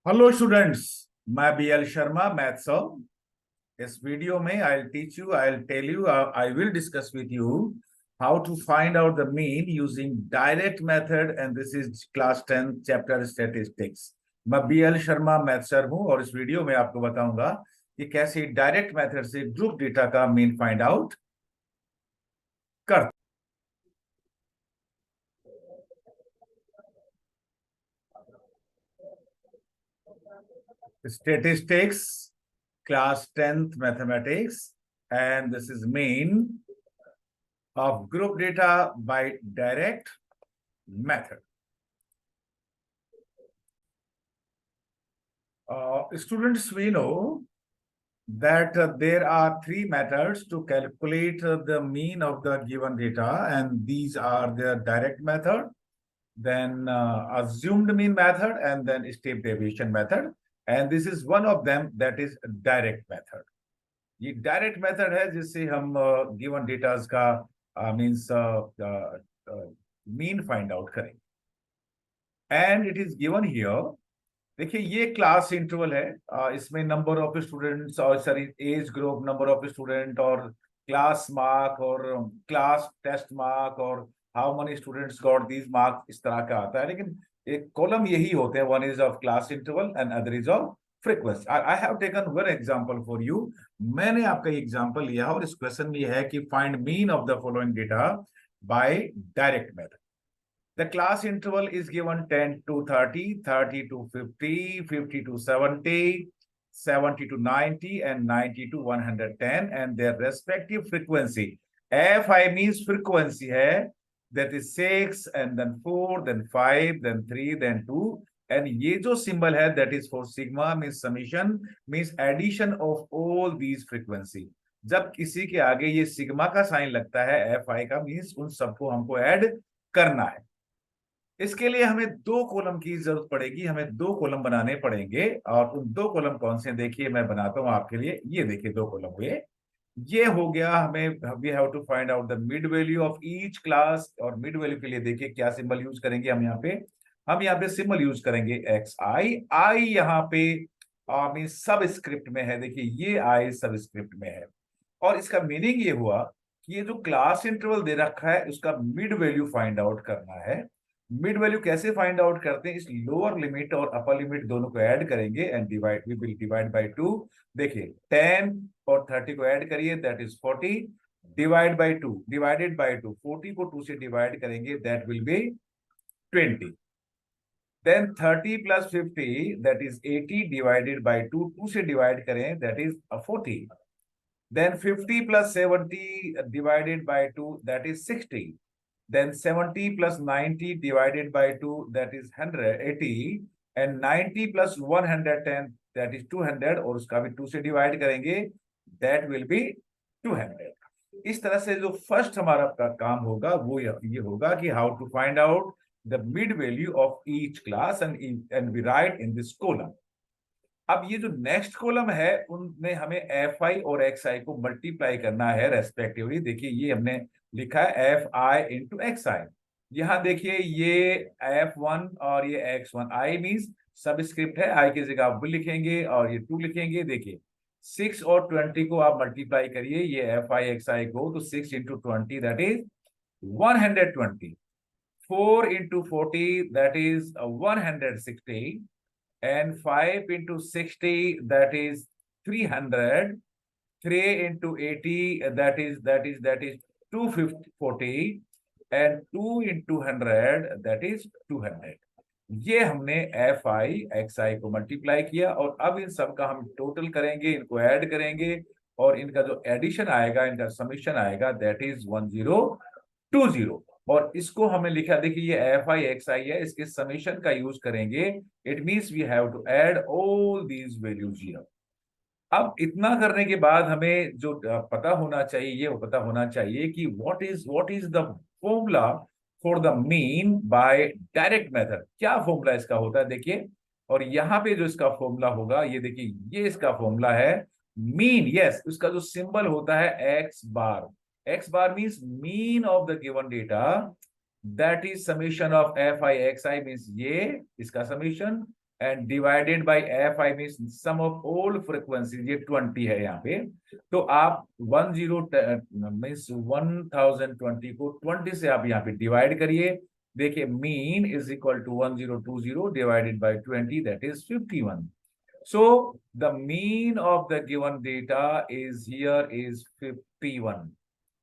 Hello students. मैं BL Sharma math sir. इस video में I will discuss with you how to find out the mean using direct method and this is class 10 chapter statistics. मैं BL Sharma math sir हूं और इस video में आपको बताऊंगा कि कैसे डायरेक्ट मेथड से ग्रुप डेटा का मीन फाइंड आउट कर। Statistics, class 10th mathematics, and this is mean of group data by direct method. Students, we know that there are three methods to calculate the mean of the given data, and these are the direct method, then assumed mean method, and then step deviation method. And this is one of them, that is direct method. ये direct method है जिससे हम given datas का means mean find out करेंगे and it is given here. देखिए ये class interval है, इसमें नंबर ऑफ स्टूडेंट्स और sorry age group, number of student और क्लास मार्क और क्लास टेस्ट मार्क और how many students got these marks, इस तरह का आता है। लेकिन एक कॉलम यही होते हैं, one is of class interval and other is of frequency. I have taken one example for you. मैंने आपका एग्जांपल लिया और इस क्वेश्चन में यह है कि find mean of the following data bye direct method. The class interval is given 10 to 30, 30 to 50, 50 to 70, 70 to 90, and 90 to 110, and their respective frequency. Fi means frequency है, that is 6, and then 4, then 5, then 3, then 2, and ये जो symbol है, that is for sigma, means summation, means addition of all these frequency. जब किसी के आगे ये sigma का साइन लगता है, Fi का, मीन्स उन सबको हमको ऐड करना है। इसके लिए हमें दो कॉलम की जरूरत पड़ेगी, हमें दो कॉलम बनाने पड़ेंगे। और उन दो कॉलम कौन से, देखिए मैं बनाता हूं आपके लिए। ये देखिए दो कॉलम हुए। ये हो गया, हमें we have to find out the mid value of each class. और मिड वैल्यू के लिए देखिए क्या सिंबल यूज करेंगे हम यहाँ पे सिंबल यूज करेंगे एक्स आई। आई यहाँ पे मीन सब स्क्रिप्ट में है, देखिए ये आई सब स्क्रिप्ट में है। और इसका मीनिंग ये हुआ कि ये जो क्लास इंटरवल दे रखा है उसका मिड वैल्यू फाइंड आउट करना है। मिड वैल्यू कैसे फाइंड आउट करते हैं, इस लोअर लिमिट और अपर लिमिट दोनों को ऐड करेंगे and divide, we will divide by 2। देखिए 10 और 30 को ऐड करिए, that is 40, divide by 2, divided by 2, 40 को 2 से डिवाइड करेंगे, that will be 20। Then 30 plus 50, that is 80, divided by 2, 2 से डिवाइड करें, that is 40। Then 50 plus 70 divided by 2, that is 60. Then 70 plus 90 divided by 2, that is 180. And 90 plus 110, that is 200. और उसका भी 2 से divide करेंगे, that will be 200। इस तरह से जो फर्स्ट हमारा काम होगा वो ये होगा कि how to find out the mid value of each class and we write in this column. अब ये जो नेक्स्ट कॉलम है उनमें हमें एफ आई और एक्स आई को मल्टीप्लाई करना है रेस्पेक्टिवली। देखिए ये हमने लिखा है एफ आई इंटू एक्स आई। यहाँ देखिए ये एफ वन और ये एक्स वन, आई मीन्स सब स्क्रिप्ट है, आई की जगह आप लिखेंगे और ये 2 लिखेंगे। देखिए 6 और 20 को आप मल्टीप्लाई करिए, ये एफ आई एक्स आई को, तो 6 into 20 that is 120, 4 into 40 that is 160, and 5 into 60 that is 300, 3 into 80 that is 240, and 2 into 100 that is 200। ये हमने एफ आई एक्स आई को मल्टीप्लाई किया और अब इन सब का हम टोटल करेंगे, इनको ऐड करेंगे और इनका जो एडिशन आएगा, इनका समीशन आएगा, दैट इज 1020। और इसको हमें लिखा, देखिए ये एफ आई एक्स आई है, इसके समीशन का यूज करेंगे। It means we have to add all these values here. अब इतना करने के बाद हमें जो पता होना चाहिए, ये पता होना चाहिए कि what is the formula for the mean by direct method. क्या फॉर्मूला इसका होता है देखिए। और यहाँ पे जो इसका फॉर्मूला होगा, ये देखिए ये इसका फॉर्मूला है मीन। यस, उसका जो सिंबल होता है X bar. X bar means mean of the given data, that is summation of F I X I, means ये इसका summation, and divided by F I mean sum of all frequencies, ये 20 है यहाँ पे। तो आप 1020 को 20 से आप यहाँ पे डिवाइड करिए। देखिए mean is equal to 1020 divided by 20, that is 51। So the mean of the given data is here is 51,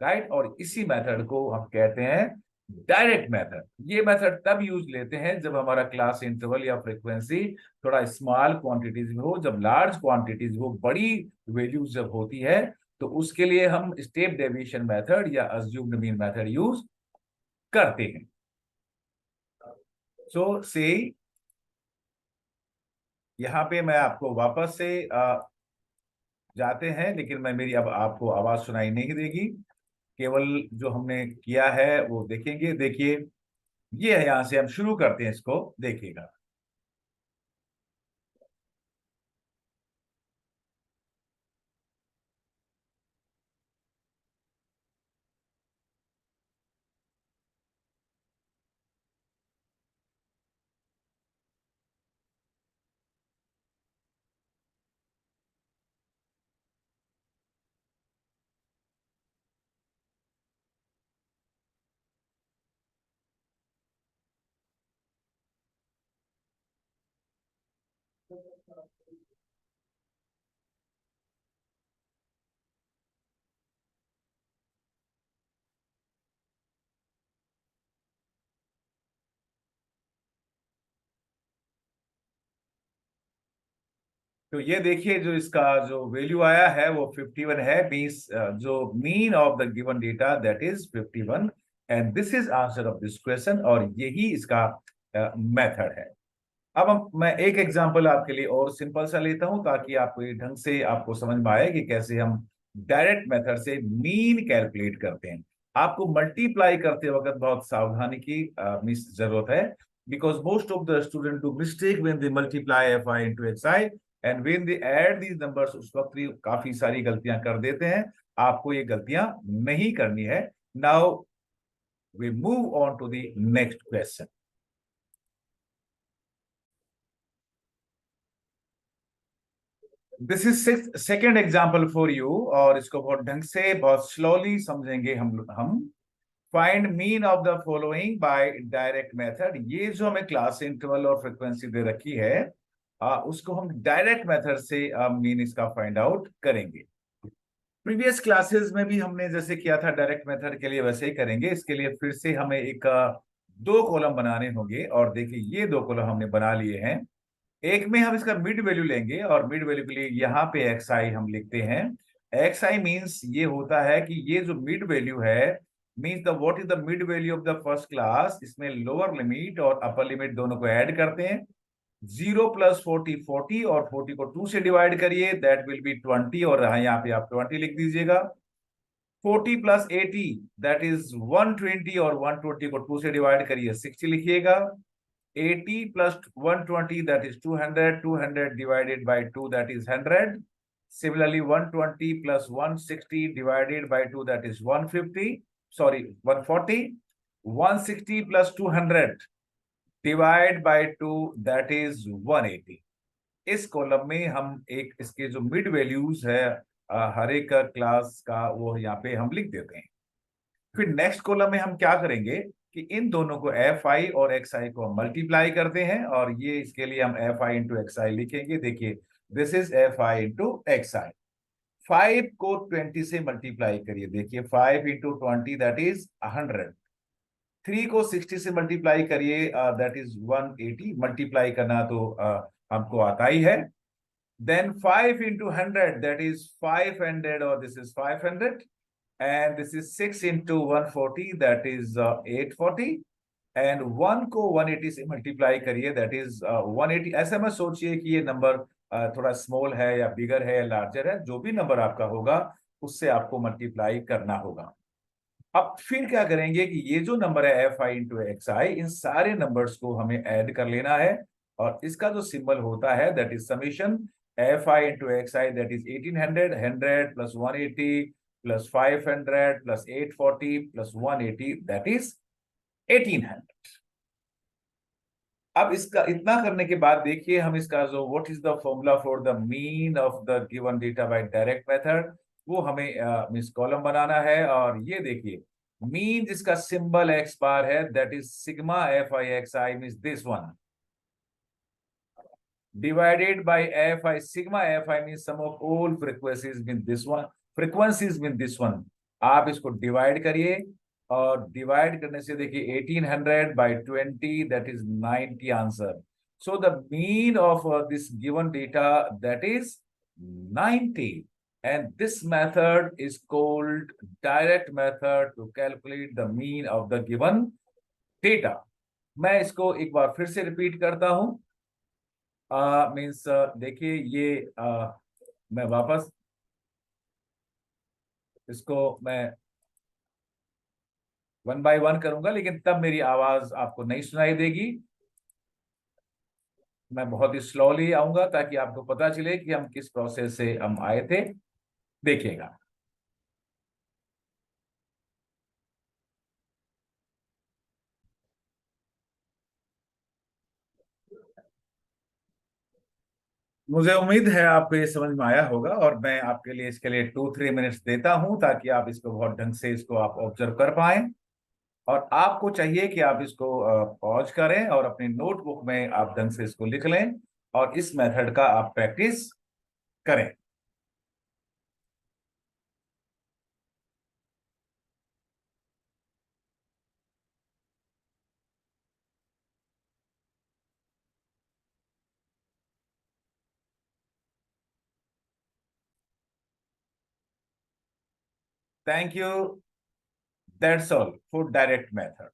right. और इसी मेथड को हम कहते हैं डायरेक्ट मेथड। ये मेथड तब यूज लेते हैं जब हमारा क्लास इंटरवल या फ्रीक्वेंसी थोड़ा स्मॉल क्वांटिटीज में हो। जब लार्ज क्वांटिटीज हो, बड़ी वैल्यूज जब होती है, तो उसके लिए हम स्टेप डेविएशन मेथड या अज्यूम्ड मीन मेथड यूज करते हैं। सो से यहाँ पे मैं आपको वापस से जाते हैं, लेकिन मैं मेरी अब आपको आवाज सुनाई नहीं देगी, केवल जो हमने किया है वो देखेंगे। देखिए ये है, यहां से हम शुरू करते हैं, इसको देखिएगा। तो ये देखिए, जो इसका जो वैल्यू आया है वो 51 है। मींस जो mean of the given data that is 51, and this is answer of this question, और यही इसका मेथड है। अब मैं एक एग्जांपल आपके लिए और सिंपल सा लेता हूं, ताकि आपको ये ढंग से आपको समझ में आए कि कैसे हम डायरेक्ट मेथड से मीन कैलकुलेट करते हैं। आपको मल्टीप्लाई करते वक्त बहुत सावधानी की मिस जरूरत है, because most of the student do mistake when they multiply F I into x I and when they add these numbers, उस वक्त भी काफी सारी गलतियां कर देते हैं। आपको ये गलतियां नहीं करनी है। Now we move on to the next question. This is second example for you, और इसको बहुत ढंग से बहुत स्लोली समझेंगे हम। Find mean of the following by direct method. ये जो हमें क्लास इंटरवल और फ्रीक्वेंसी दे रखी है, उसको हम डायरेक्ट मेथड से मीन इसका फाइंड आउट करेंगे। प्रीवियस क्लासेस में भी हमने जैसे किया था डायरेक्ट मेथड के लिए, वैसे ही करेंगे। इसके लिए फिर से हमें एक दो कॉलम बनाने होंगे, और देखिए ये दो कॉलम हमने बना लिए हैं। एक में हम इसका मिड वैल्यू लेंगे, और मिड वैल्यू के लिए यहाँ पे एक्स आई हम लिखते हैं। एक्स आई मीन्स ये होता है कि ये जो मिड वैल्यू है means the what is the mid value of the first class. इसमें लोअर लिमिट और अपर लिमिट दोनों को ऐड करते हैं। 0 प्लस 40 40, और 40 को 2 से डिवाइड करिए, दैट विल बी 20, और यहाँ पे आप 20 लिख दीजिएगा। 40 प्लस 80 दैट इज 120, और 120 को 2 से डिवाइड करिए, 60 लिखिएगा। 80 plus 120 that is 200, 200 divided by 2 that is 100. Similarly, 120 plus 160 divided by 2 that is 150. Sorry, 140. 160 plus 200 divide by 2 that is 180. इस कॉलम में हम एक इसके जो मिड वैल्यूज है हर एक क्लास का, वो यहाँ पे हम लिख देते हैं। फिर नेक्स्ट कॉलम में हम क्या करेंगे कि इन दोनों को एफ आई और एक्स आई को हम मल्टीप्लाई करते हैं, और ये इसके लिए हम F I into X I लिखेंगे। देखिए this is F I into X I. 5 को 20 से मल्टीप्लाई करिए, देखिए 5 इंटू 20 दैट इज 100। 3 को 60 से मल्टीप्लाई करिए, दैट इज 180। मल्टीप्लाई करना तो हमको आता ही है। देन 5 इंटू 100 दैट इज 500, और this is 500, and this is 6 into 140 that is 840, and 1 को 180 से मल्टीप्लाई करिए, दैट इज 180। ऐसा मत सोचिए कि ये नंबर थोड़ा स्मॉल है या बिगर है या लार्जर है, जो भी नंबर आपका होगा उससे आपको मल्टीप्लाई करना होगा। अब फिर क्या करेंगे कि ये जो नंबर है एफ आई इंटू एक्स आई, इन सारे नंबर्स को हमें ऐड कर लेना है, और इसका जो सिंबल होता है that is summation F I into X I, that is 1800, 100 plus 180 plus 500 plus 840 plus 180, that is 1800। अब इसका इतना करने के बाद देखिए हम इसका जो what is the formula for the mean of the given data bye direct method, वो हमें मिस कॉलम बनाना है। और ये देखिए मीन जिसका सिंबल एक्स बार है, that is sigma F I X I, means this one, divided by fi. Sigma fi means sum of all frequencies mean this one, frequencies mean this one। आप इसको divide करिए, और divide करने से देखिए 1800 by 20, that is 90 answer. So the mean of this given data, that is 90, and this method is called direct method to calculate the mean of the given data। मैं इसको एक बार फिर से रिपीट करता हूं। मीन्स देखिए ये मैं वापस इसको मैं वन बाय वन करूंगा, लेकिन तब मेरी आवाज आपको नहीं सुनाई देगी। मैं बहुत ही स्लोली आऊंगा ताकि आपको पता चले कि हम किस प्रोसेस से हम आए थे। देखिएगा, मुझे उम्मीद है आपको ये समझ में आया होगा, और मैं आपके लिए इसके लिए 2-3 मिनट्स देता हूं ताकि आप इसको बहुत ढंग से इसको आप ऑब्जर्व कर पाए। और आपको चाहिए कि आप इसको पॉज करें और अपनी नोटबुक में आप ढंग से इसको लिख लें, और इस मेथड का आप प्रैक्टिस करें। Thank you. That's all for direct method.